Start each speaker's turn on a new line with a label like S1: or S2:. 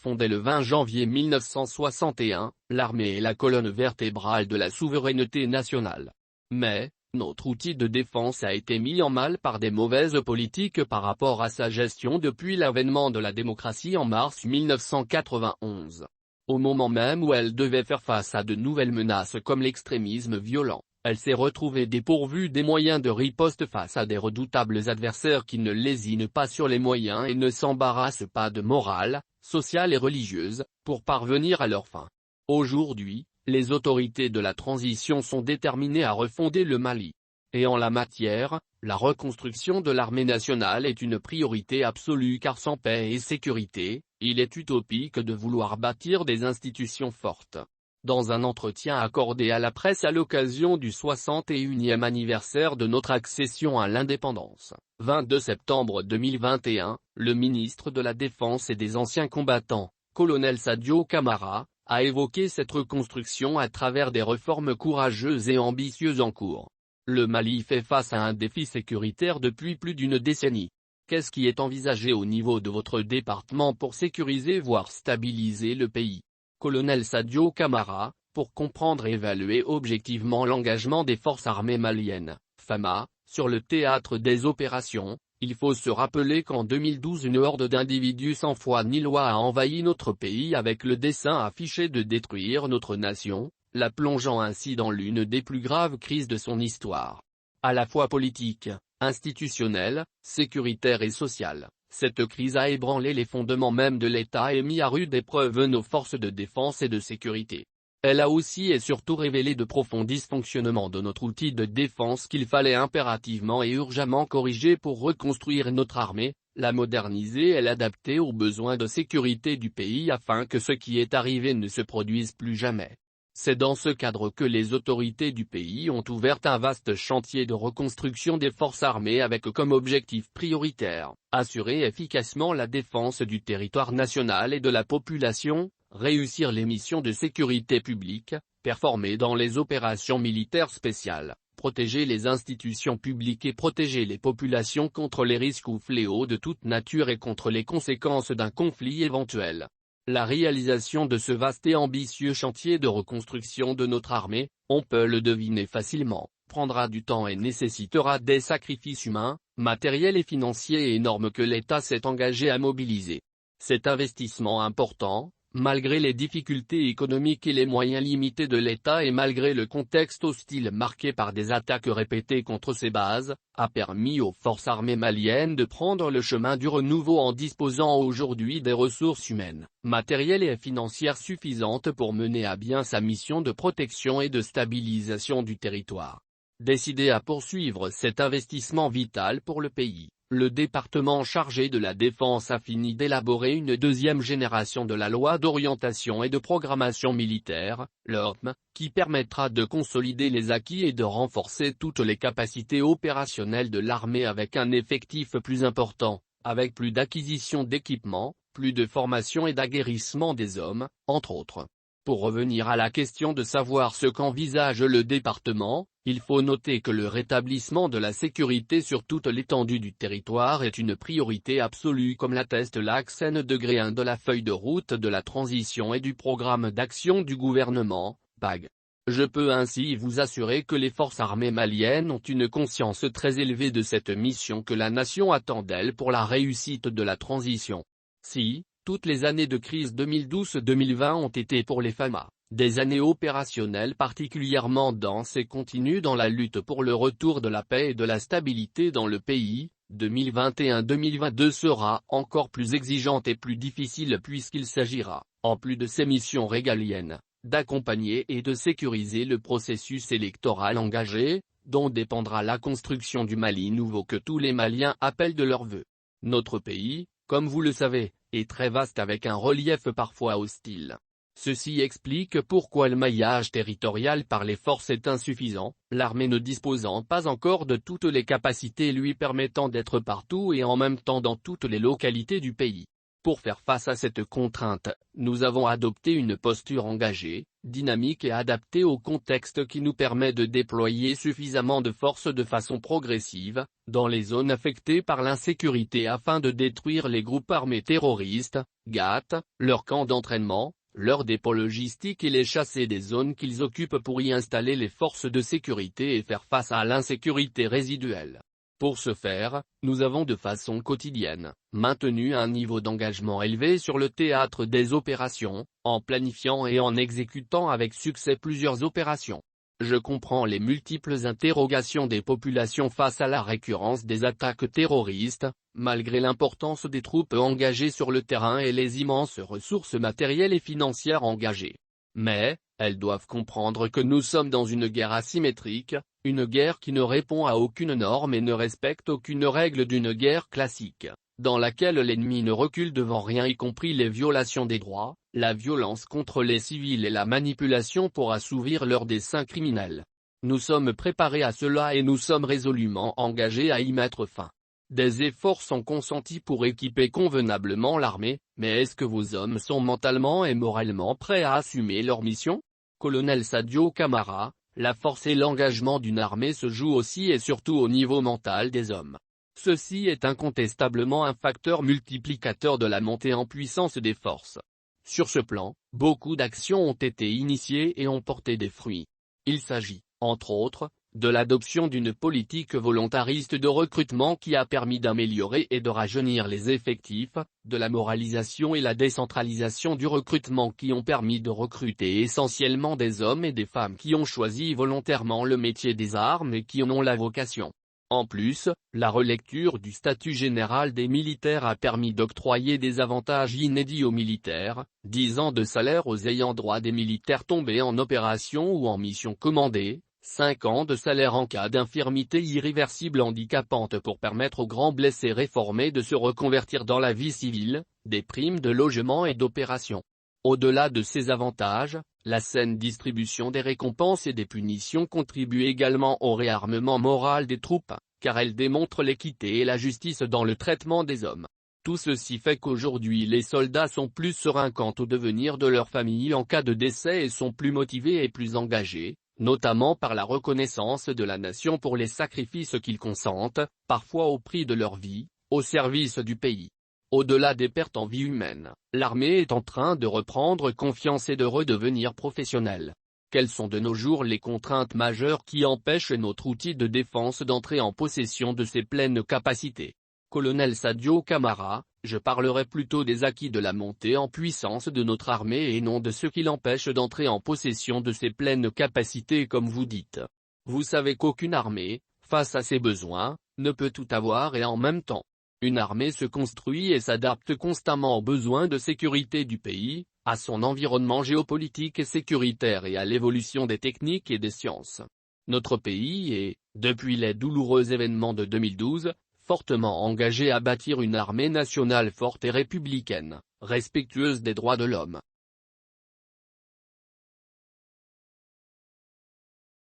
S1: Fondée le 20 janvier 1961, l'armée est la colonne vertébrale de la souveraineté nationale. Mais, notre outil de défense a été mis en mal par des mauvaises politiques par rapport à sa gestion depuis l'avènement de la démocratie en mars 1991. Au moment même où elle devait faire face à de nouvelles menaces comme l'extrémisme violent, elle s'est retrouvée dépourvue des moyens de riposte face à des redoutables adversaires qui ne lésinent pas sur les moyens et ne s'embarrassent pas de morale, sociale et religieuse, pour parvenir à leurs fins. Aujourd'hui, les autorités de la transition sont déterminées à refonder le Mali. Et en la matière, la reconstruction de l'armée nationale est une priorité absolue car sans paix et sécurité, il est utopique de vouloir bâtir des institutions fortes. Dans un entretien accordé à la presse à l'occasion du 61e anniversaire de notre accession à l'indépendance, 22 septembre 2021, le ministre de la Défense et des Anciens Combattants, colonel Sadio Camara, a évoqué cette reconstruction à travers des réformes courageuses et ambitieuses en cours. Le Mali fait face à un défi sécuritaire depuis plus d'une décennie. Qu'est-ce qui est envisagé au niveau de votre département pour sécuriser voire stabiliser le pays? Colonel Sadio Camara, pour comprendre et évaluer objectivement l'engagement des forces armées maliennes, FAMA, sur le théâtre des opérations, il faut se rappeler qu'en 2012 une horde d'individus sans foi ni loi a envahi notre pays avec le dessein affiché de détruire notre nation, la plongeant ainsi dans l'une des plus graves crises de son histoire. À la fois politique, institutionnelle, sécuritaire et sociale, cette crise a ébranlé les fondements même de l'État et mis à rude épreuve nos forces de défense et de sécurité. Elle a aussi et surtout révélé de profonds dysfonctionnements de notre outil de défense qu'il fallait impérativement et urgemment corriger pour reconstruire notre armée, la moderniser et l'adapter aux besoins de sécurité du pays afin que ce qui est arrivé ne se produise plus jamais. C'est dans ce cadre que les autorités du pays ont ouvert un vaste chantier de reconstruction des forces armées avec comme objectif prioritaire, assurer efficacement la défense du territoire national et de la population, réussir les missions de sécurité publique, performer dans les opérations militaires spéciales, protéger les institutions publiques et protéger les populations contre les risques ou fléaux de toute nature et contre les conséquences d'un conflit éventuel. La réalisation de ce vaste et ambitieux chantier de reconstruction de notre armée, on peut le deviner facilement, prendra du temps et nécessitera des sacrifices humains, matériels et financiers énormes que l'État s'est engagé à mobiliser. Cet investissement important, malgré les difficultés économiques et les moyens limités de l'État et malgré le contexte hostile marqué par des attaques répétées contre ses bases, a permis aux forces armées maliennes de prendre le chemin du renouveau en disposant aujourd'hui des ressources humaines, matérielles et financières suffisantes pour mener à bien sa mission de protection et de stabilisation du territoire. Décidé à poursuivre cet investissement vital pour le pays, le département chargé de la défense a fini d'élaborer une deuxième génération de la loi d'orientation et de programmation militaire, LORM, qui permettra de consolider les acquis et de renforcer toutes les capacités opérationnelles de l'armée avec un effectif plus important, avec plus d'acquisition d'équipements, plus de formation et d'aguerrissement des hommes, entre autres. Pour revenir à la question de savoir ce qu'envisage le département, il faut noter que le rétablissement de la sécurité sur toute l'étendue du territoire est une priorité absolue comme l'atteste l'axe N-1 de la feuille de route de la transition et du programme d'action du gouvernement, PAG. Je peux ainsi vous assurer que les forces armées maliennes ont une conscience très élevée de cette mission que la nation attend d'elles pour la réussite de la transition. Si, toutes les années de crise 2012-2020 ont été pour les FAMA des années opérationnelles particulièrement denses et continues dans la lutte pour le retour de la paix et de la stabilité dans le pays, 2021-2022 sera encore plus exigeante et plus difficile puisqu'il s'agira, en plus de ces missions régaliennes, d'accompagner et de sécuriser le processus électoral engagé, dont dépendra la construction du Mali nouveau que tous les Maliens appellent de leur vœu. Notre pays, comme vous le savez, est très vaste avec un relief parfois hostile. Ceci explique pourquoi le maillage territorial par les forces est insuffisant, l'armée ne disposant pas encore de toutes les capacités lui permettant d'être partout et en même temps dans toutes les localités du pays. Pour faire face à cette contrainte, nous avons adopté une posture engagée, dynamique et adaptée au contexte qui nous permet de déployer suffisamment de forces de façon progressive, dans les zones affectées par l'insécurité afin de détruire les groupes armés terroristes, GAT, leurs camps d'entraînement, leurs dépôts logistiques et les chasser des zones qu'ils occupent pour y installer les forces de sécurité et faire face à l'insécurité résiduelle. Pour ce faire, nous avons de façon quotidienne, maintenu un niveau d'engagement élevé sur le théâtre des opérations, en planifiant et en exécutant avec succès plusieurs opérations. Je comprends les multiples interrogations des populations face à la récurrence des attaques terroristes, malgré l'importance des troupes engagées sur le terrain et les immenses ressources matérielles et financières engagées. Mais, elles doivent comprendre que nous sommes dans une guerre asymétrique, une guerre qui ne répond à aucune norme et ne respecte aucune règle d'une guerre classique, dans laquelle l'ennemi ne recule devant rien y compris les violations des droits, la violence contre les civils et la manipulation pour assouvir leurs desseins criminels. Nous sommes préparés à cela et nous sommes résolument engagés à y mettre fin. Des efforts sont consentis pour équiper convenablement l'armée, mais est-ce que vos hommes sont mentalement et moralement prêts à assumer leur mission? Colonel Sadio Camara, la force et l'engagement d'une armée se jouent aussi et surtout au niveau mental des hommes. Ceci est incontestablement un facteur multiplicateur de la montée en puissance des forces. Sur ce plan, beaucoup d'actions ont été initiées et ont porté des fruits. Il s'agit, entre autres, de l'adoption d'une politique volontariste de recrutement qui a permis d'améliorer et de rajeunir les effectifs, de la moralisation et la décentralisation du recrutement qui ont permis de recruter essentiellement des hommes et des femmes qui ont choisi volontairement le métier des armes et qui en ont la vocation. En plus, la relecture du statut général des militaires a permis d'octroyer des avantages inédits aux militaires, 10 ans de salaire aux ayants droit des militaires tombés en opération ou en mission commandée, 5 ans de salaire en cas d'infirmité irréversible handicapante pour permettre aux grands blessés réformés de se reconvertir dans la vie civile, des primes de logement et d'opération. Au-delà de ces avantages, la saine distribution des récompenses et des punitions contribue également au réarmement moral des troupes, car elle démontre l'équité et la justice dans le traitement des hommes. Tout ceci fait qu'aujourd'hui les soldats sont plus sereins quant au devenir de leur famille en cas de décès et sont plus motivés et plus engagés, notamment par la reconnaissance de la nation pour les sacrifices qu'ils consentent, parfois au prix de leur vie, au service du pays. Au-delà des pertes en vie humaine, l'armée est en train de reprendre confiance et de redevenir professionnelle. Quelles sont de nos jours les contraintes majeures qui empêchent notre outil de défense d'entrer en possession de ses pleines capacités? Colonel Sadio Camara, je parlerai plutôt des acquis de la montée en puissance de notre armée et non de ce qui l'empêche d'entrer en possession de ses pleines capacités comme vous dites. Vous savez qu'aucune armée, face à ses besoins, ne peut tout avoir et en même temps. Une armée se construit et s'adapte constamment aux besoins de sécurité du pays, à son environnement géopolitique et sécuritaire et à l'évolution des techniques et des sciences. Notre pays est, depuis les douloureux événements de 2012, fortement engagé à bâtir une armée nationale forte et républicaine, respectueuse des droits de l'homme,